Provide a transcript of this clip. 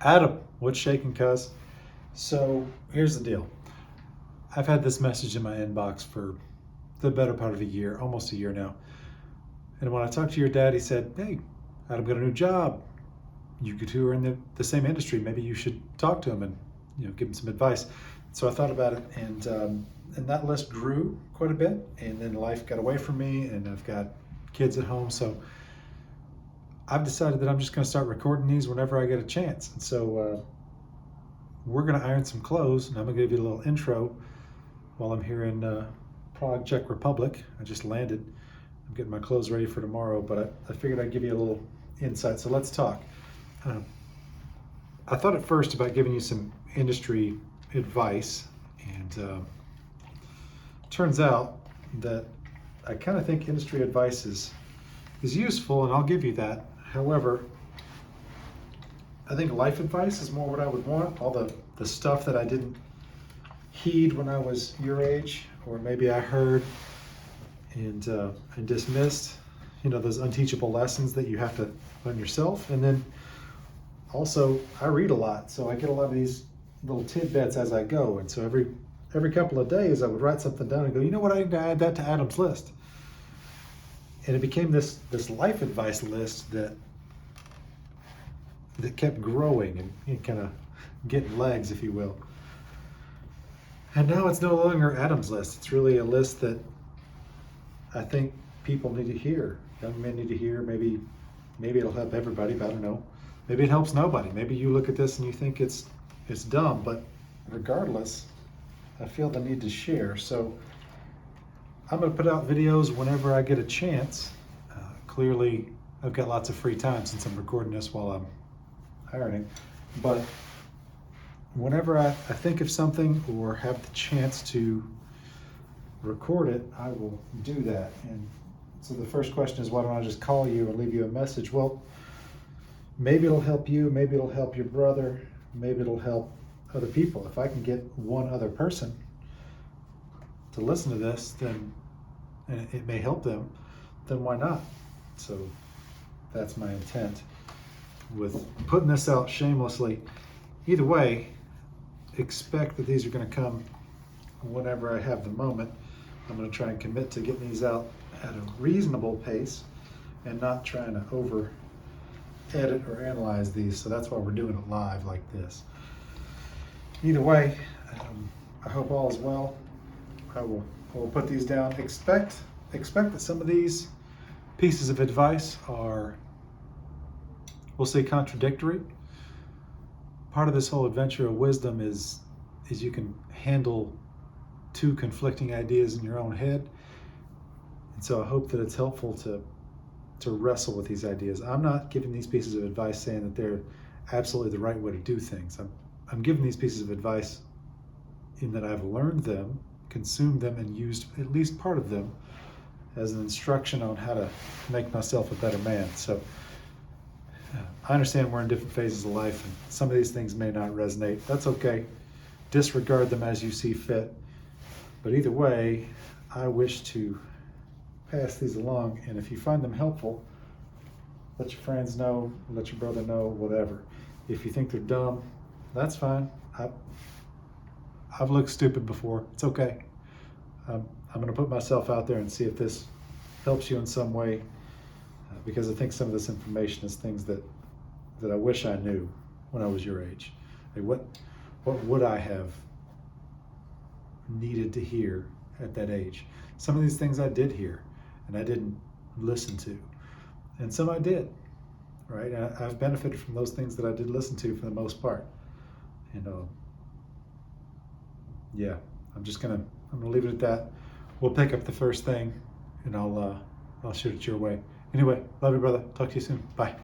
Adam, what's shaking, cuz? So here's the deal. I've had this message in my inbox for the better part of a year, almost a year now. And when I talked to your dad, he said, "Hey, Adam got a new job. You two are in the same industry. Maybe you should talk to him and give him some advice." So I thought about it, and that list grew quite a bit. And then life got away from me, and I've got kids at home. So I've decided that I'm just going to start recording these whenever I get a chance. And so we're going to iron some clothes, and I'm going to give you a little intro while I'm here in Prague, Czech Republic. I just landed. I'm getting my clothes ready for tomorrow, but I figured I'd give you a little insight. So let's talk. I thought at first about giving you some industry advice, and turns out that I kind of think industry advice is useful, and I'll give you that. However, I think life advice is more what I would want. All the stuff that I didn't heed when I was your age, or maybe I heard and dismissed, those unteachable lessons that you have to learn yourself. And then also, I read a lot, so I get a lot of these little tidbits as I go. And so every couple of days, I would write something down and go, you know what, I need to add that to Adam's list. And it became this life advice list that kept growing and kind of getting legs, if you will. And now it's no longer Adam's list. It's really a list that I think people need to hear. Young men need to hear. Maybe it'll help everybody, but I don't know. Maybe it helps nobody. Maybe you look at this and you think it's dumb, but regardless, I feel the need to share. So I'm going to put out videos whenever I get a chance. Clearly, I've got lots of free time since I'm recording this while I'm ironing. But whenever I think of something or have the chance to record it, I will do that. And so the first question is, why don't I just call you or leave you a message? Well, maybe it'll help you, maybe it'll help your brother, maybe it'll help other people. If I can get one other person to listen to this, then and it may help them, then why not? So that's my intent with putting this out shamelessly. Either way, expect that these are going to come whenever I have the moment. I'm going to try and commit to getting these out at a reasonable pace and not trying to over edit or analyze these. So that's why we're doing it live like this. Either way, I hope all is well. I will put these down. Expect that some of these pieces of advice are, we'll say, contradictory. Part of this whole adventure of wisdom is you can handle two conflicting ideas in your own head. And so I hope that it's helpful to wrestle with these ideas. I'm not giving these pieces of advice saying that they're absolutely the right way to do things. I'm giving these pieces of advice in that I've learned them, consumed them, and used at least part of them as an instruction on how to make myself a better man. So I understand we're in different phases of life, and some of these things may not resonate. That's okay. Disregard them as you see fit. But either way, I wish to pass these along, and if you find them helpful, let your friends know, let your brother know, whatever. If you think they're dumb, that's fine. I've looked stupid before. It's okay. I'm going to put myself out there and see if this helps you in some way, because I think some of this information is things that I wish I knew when I was your age. Like what would I have needed to hear at that age? Some of these things I did hear and I didn't listen to, and some I did, right? And I've benefited from those things that I did listen to for the most part. And yeah, I'm gonna leave it at that. We'll pick up the first thing, and I'll shoot it your way. Anyway, love you, brother. Talk to you soon. Bye.